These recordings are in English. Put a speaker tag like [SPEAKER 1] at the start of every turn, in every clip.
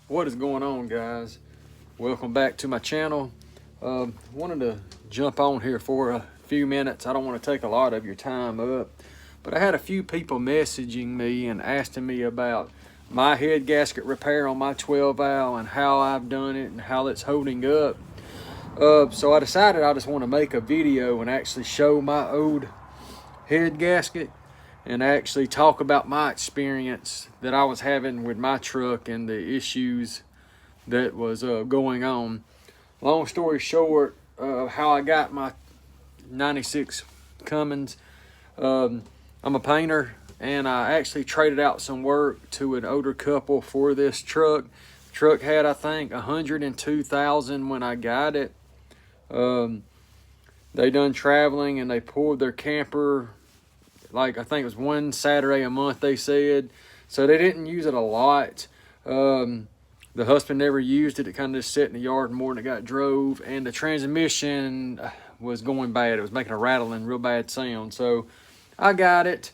[SPEAKER 1] What is going on, guys? Welcome back to my channel. Wanted to jump on here for a few minutes. I don't want to take a lot of your time up, but I had a few people messaging me and asking me about my head gasket repair on my 12 valve and how I've done it and how it's holding up. So I decided I just want to make a video and actually show my old head gasket and actually talk about my experience that I was having with my truck and the issues that was going on. Long story short, how I got my 96 Cummins. I'm a painter, and I actually traded out some work to an older couple for this truck. Truck had, I think, 102,000 when I got it. They done traveling and they pulled their camper, like I think it was one Saturday a month, they said. So they didn't use it a lot. The husband never used it. It kind of just sat in the yard more than it got drove. And the transmission was going bad. It was making a rattling, real bad sound. So I got it.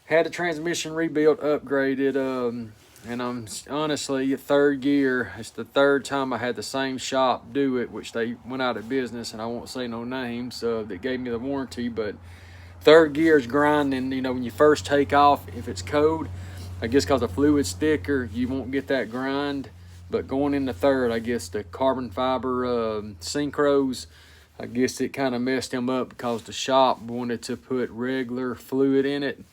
[SPEAKER 1] Had the transmission rebuilt, upgraded. And I'm honestly, third gear. It's the third time I had the same shop do it, which they went out of business. And I won't say no names that gave me the warranty. But third gear is grinding. You know, when you first take off, if it's cold, I guess because the fluid's thicker, you won't get that grind. But going into third, I guess the carbon fiber synchros, I guess it kind of messed them up because the shop wanted to put regular fluid in it.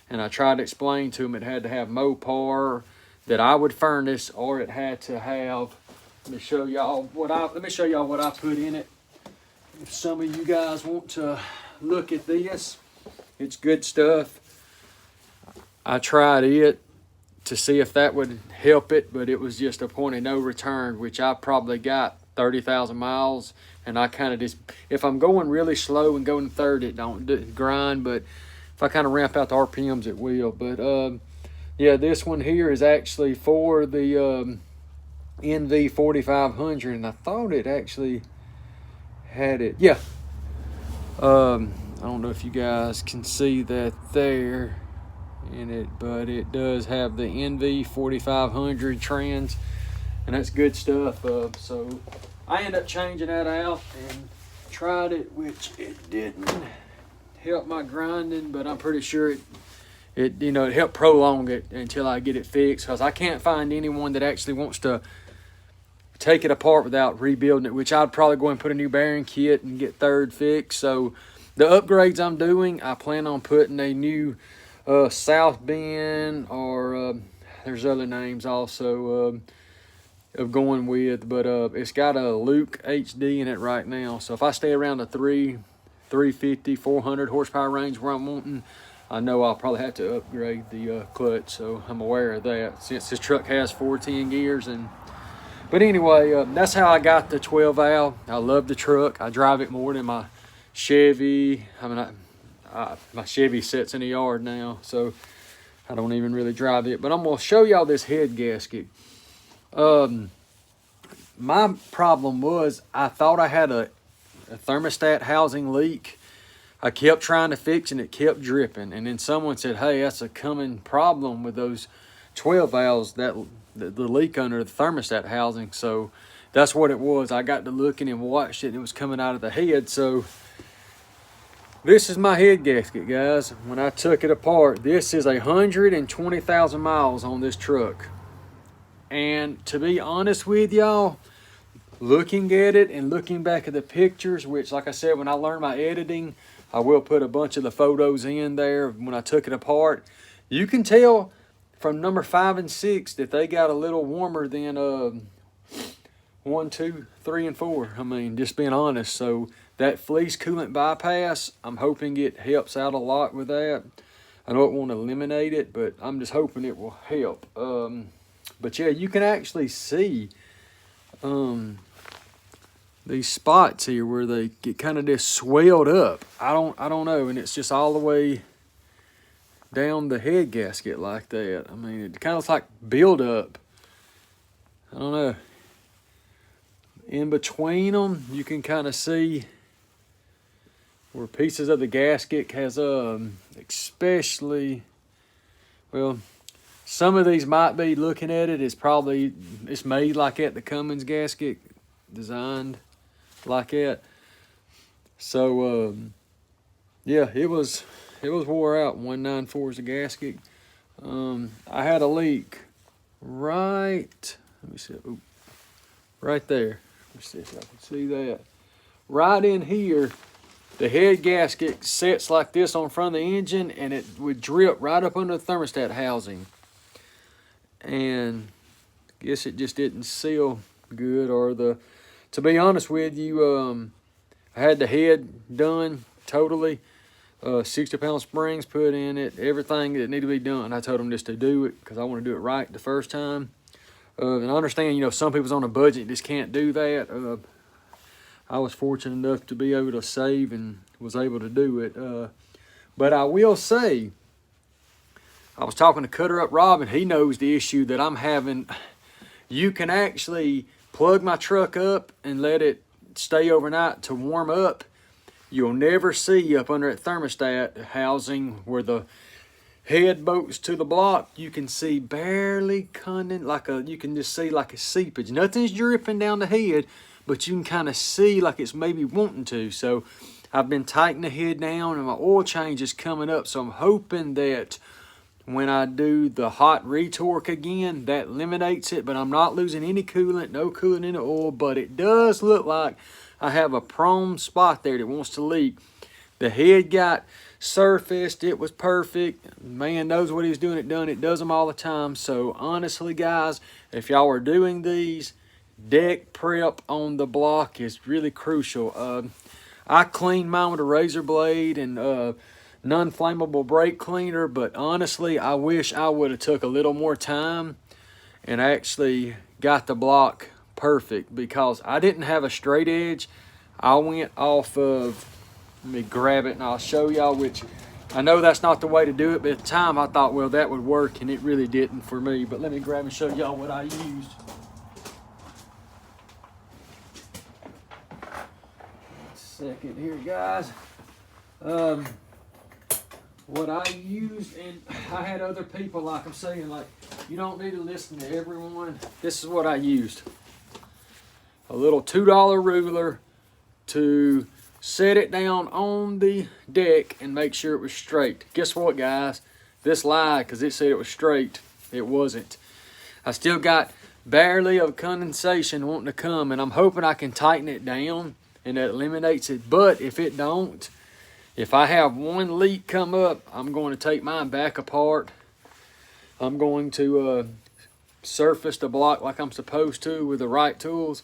[SPEAKER 1] And I tried to explain to them it had to have Mopar that I would furnace, or it had to have, let me show y'all what I put in it. If some of you guys want to look at this, it's good stuff. I tried it to see if that would help it, but it was just a point of no return, which I probably got 30,000 miles. And I kind of just, if I'm going really slow and going third, it don't grind, but if I kind of ramp out the RPMs, it will. But yeah, this one here is actually for the NV 4500, and I thought it actually had it. Yeah. I don't know if you guys can see that there in it, but it does have the NV 4500 trans, and that's good stuff. So I ended up changing that out and tried it, which it didn't help my grinding, but I'm pretty sure it helped prolong it until I get it fixed, because I can't find anyone that actually wants to take it apart without rebuilding it, which I'd probably go and put a new bearing kit and get third fixed. So the upgrades I'm doing, I plan on putting a new South Bend, or there's other names also of going with, but it's got a Luke HD in it right now. So if I stay around the 350, 400 horsepower range where I'm wanting, I know I'll probably have to upgrade the clutch. So I'm aware of that, since this truck has 410 gears. But anyway, that's how I got the 12 valve. I love the truck. I drive it more than my Chevy. I mean, my Chevy sits in the yard now, so I don't even really drive it. But I'm gonna show y'all this head gasket. My problem was, I thought I had a thermostat housing leak. I kept trying to fix it, and it kept dripping. And then someone said, hey, that's a common problem with those 12 valves, that the leak under the thermostat housing. So that's what it was. I got to looking and watched it, and it was coming out of the head. So this is my head gasket, guys. When I took it apart, this is 120,000 miles on this truck. And to be honest with y'all, looking at it and looking back at the pictures, which, like I said, when I learned my editing, I will put a bunch of the photos in there when I took it apart. You can tell from number 5 and 6 that they got a little warmer than 1, 2, 3, and 4. I mean, just being honest. So that fleece coolant bypass, I'm hoping it helps out a lot with that. I know it won't eliminate it, but I'm just hoping it will help. But yeah, you can actually see these spots here where they get kind of just swelled up. I don't know, and it's just all the way down the head gasket like that. I mean, it kind of looks like buildup. I don't know. In between them, you can kind of see where pieces of the gasket has, especially, well, some of these might be, looking at it, is probably it's made like that, the Cummins gasket, designed like that. So yeah, it was wore out. 194 is the gasket. I had a leak right, let me see, ooh, right there. Let me see if I can see that. Right in here, the head gasket sets like this on front of the engine, and it would drip right up under the thermostat housing. And I guess it just didn't seal good, or to be honest with you, I had the head done totally. 60-pound springs put in it, everything that needed to be done. I told them just to do it because I want to do it right the first time. And I understand, you know, some people's on a budget just can't do that. I was fortunate enough to be able to save and was able to do it. But I will say, I was talking to Cutter Up Rob, and he knows the issue that I'm having. You can actually plug my truck up and let it stay overnight to warm up. You'll never see up under that thermostat housing where the head bolts to the block. You can see barely you can just see like a seepage. Nothing's dripping down the head, but you can kind of see like it's maybe wanting to. So I've been tightening the head down, and my oil change is coming up. So I'm hoping that when I do the hot retorque again, that eliminates it. But I'm not losing any coolant, no coolant in the oil. But it does look like I have a prone spot there that wants to leak. The head got surfaced. It was perfect. Man knows what he's doing. It does them all the time. So honestly, guys, if y'all are doing these, deck prep on the block is really crucial. I cleaned mine with a razor blade and non-flammable brake cleaner, but honestly, I wish I would have took a little more time and actually got the block perfect, because I didn't have a straight edge. I went off of, let me grab it and I'll show y'all, which I know that's not the way to do it, but at the time I thought, well, that would work, and it really didn't for me. But let me grab and show y'all what I used. Second here, guys. What I used, and I had other people, like I'm saying, like, you don't need to listen to everyone. This is what I used. A little $2 ruler to set it down on the deck and make sure it was straight. Guess what, guys? This lied, because it said it was straight. It wasn't. I still got barely of condensation wanting to come, and I'm hoping I can tighten it down and that eliminates it. But if it don't, if I have one leak come up, I'm going to take mine back apart. I'm going to surface the block like I'm supposed to with the right tools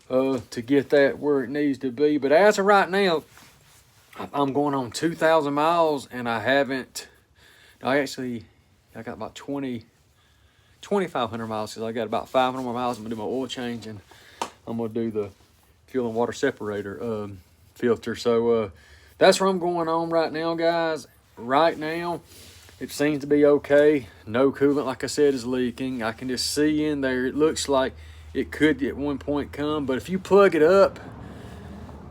[SPEAKER 1] to get that where it needs to be. But as of right now, I'm going on 2,000 miles, and I got about 2,500 miles, because I got about 500 more miles. I'm gonna do my oil change, and I'm gonna do the fuel and water separator filter. So that's where I'm going on right now, guys. Right now, it seems to be okay. No coolant, like I said, is leaking. I can just see in there, it looks like it could at one point come, but if you plug it up,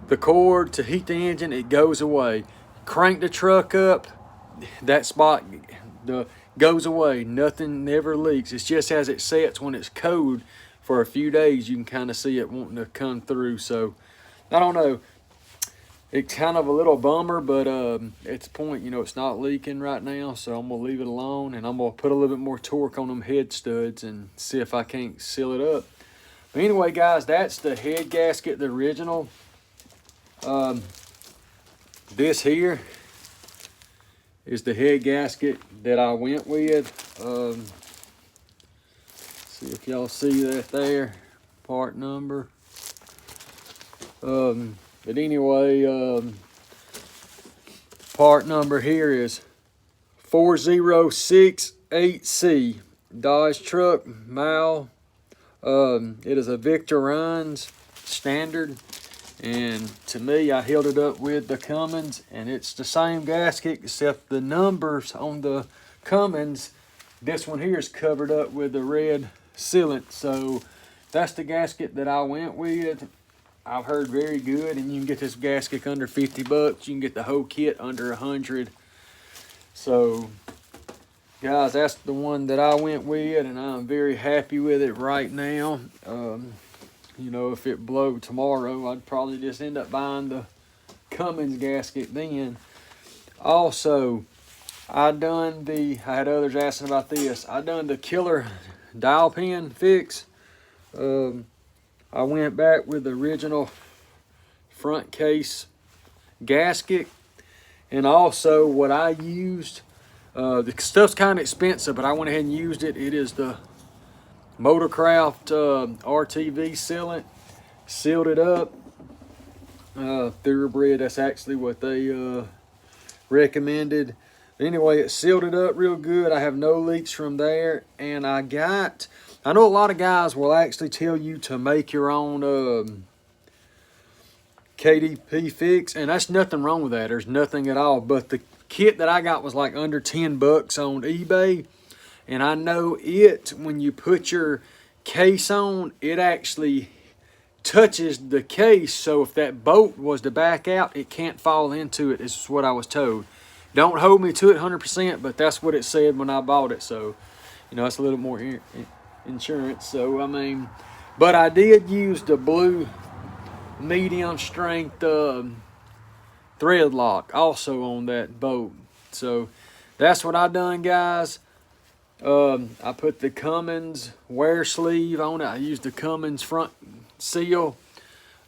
[SPEAKER 1] the cord to heat the engine, it goes away. Crank the truck up, that spot goes away. Nothing never leaks. It's just as it sets when it's cold for a few days, you can kind of see it wanting to come through. So I don't know. It's kind of a little bummer, but at the point, you know, it's not leaking right now, so I'm going to leave it alone, and I'm going to put a little bit more torque on them head studs and see if I can't seal it up. But anyway, guys, that's the head gasket, the original. This here is the head gasket that I went with. See if y'all see that there, part number. But anyway, part number here is 4068C, Dodge truck, mile. It is a Victor Rines standard, and to me, I held it up with the Cummins, and it's the same gasket except the numbers on the Cummins. This one here is covered up with the red sealant, so that's the gasket that I went with. I've heard very good, and you can get this gasket under 50 bucks. You can get the whole kit under 100. So guys, that's the one that I went with, and I'm very happy with it right now. You know, if it blew tomorrow, I'd probably just end up buying the Cummins gasket then. Also, I had others asking about this. I done the killer dial pin fix. I went back with the original front case gasket, and also what I used, the stuff's kind of expensive, but I went ahead and used it. It is the Motorcraft RTV sealant. Sealed it up. Thoroughbred, that's actually what they recommended. Anyway, it sealed it up real good. I have no leaks from there. And I know a lot of guys will actually tell you to make your own KDP fix, and that's nothing wrong with that. There's nothing at all. But the kit that I got was like under 10 bucks on eBay. And I know when you put your case on, it actually touches the case. So if that bolt was to back out, it can't fall into it, is what I was told. Don't hold me to it 100%, but that's what it said when I bought it. So, you know, it's a little more insurance. So, I mean, but I did use the blue medium strength thread lock also on that bolt. So, that's what I done, guys. I put the Cummins wear sleeve on it. I used the Cummins front seal.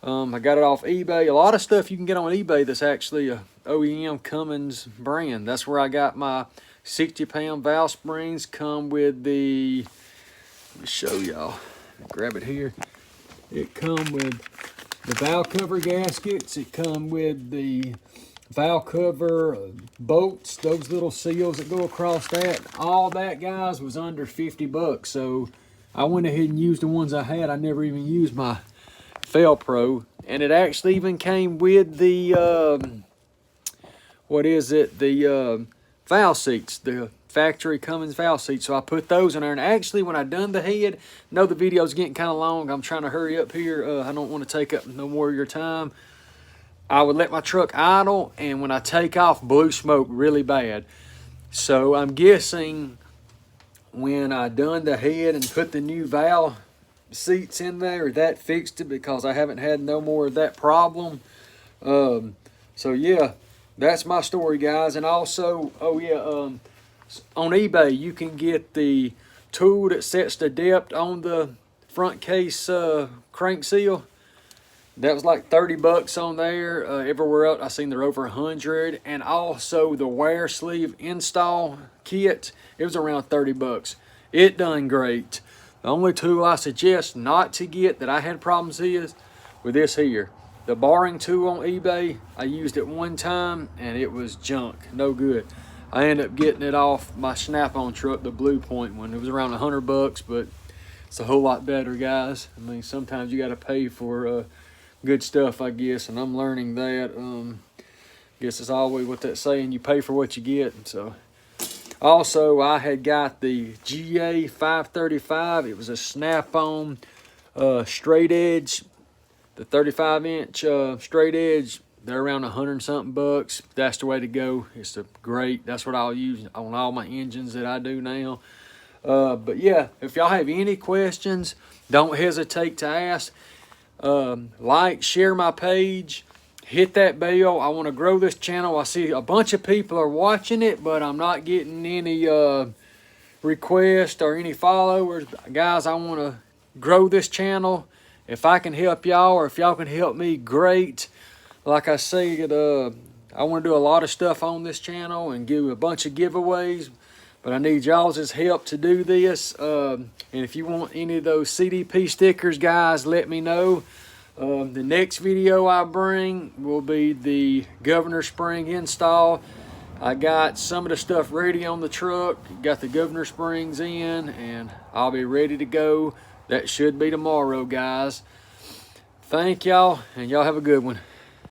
[SPEAKER 1] I got it off eBay. A lot of stuff you can get on eBay that's actually a OEM Cummins brand. That's where I got my 60-pound valve springs. Come with the, let me show y'all. Grab it here. It come with the valve cover gaskets. It come with the valve cover bolts, those little seals that go across that. All that, guys, was under 50 bucks. So I went ahead and used the ones I had. I never even used my Felpro. And it actually even came with the the valve seats, the factory Cummins valve seats. So I put those in there. And actually, when I done the head, I know the video's getting kind of long. I'm trying to hurry up here. I don't want to take up no more of your time. I would let my truck idle, and when I take off, blew smoke really bad. So I'm guessing when I done the head and put the new valve seats in there, that fixed it, because I haven't had no more of that problem. So yeah, that's my story, guys. And also, on eBay, you can get the tool that sets the depth on the front case crank seal. That was like 30 bucks on there. Everywhere else, I seen they're over 100. And also the wear sleeve install kit, it was around 30 bucks. It done great. The only tool I suggest not to get that I had problems is with this here. The barring tool on eBay, I used it one time and it was junk, no good. I ended up getting it off my Snap-on truck, the Blue Point one. It was around 100 bucks, but it's a whole lot better, guys. I mean, sometimes you got to pay for good stuff, I guess, and I'm learning that. Guess it's always what that saying, you pay for what you get. So also, I had got the GA 535. It was a Snap-on straight edge, the 35-inch straight edge. They're around 100 something bucks. That's the way to go. It's great. That's what I'll use on all my engines that I do now. But yeah, if y'all have any questions, don't hesitate to ask. Like, share my page, hit that bell. I want to grow this channel. I see a bunch of people are watching it, but I'm not getting any requests or any followers. Guys, I want to grow this channel. If I can help y'all, or if y'all can help me, great. Like I said, I want to do a lot of stuff on this channel and give a bunch of giveaways, but I need y'all's help to do this. And if you want any of those CDP stickers, guys, let me know. The next video I bring will be the governor spring install. I got some of the stuff ready on the truck, got the governor springs in, and I'll be ready to go. That should be tomorrow, guys. Thank y'all, and y'all have a good one.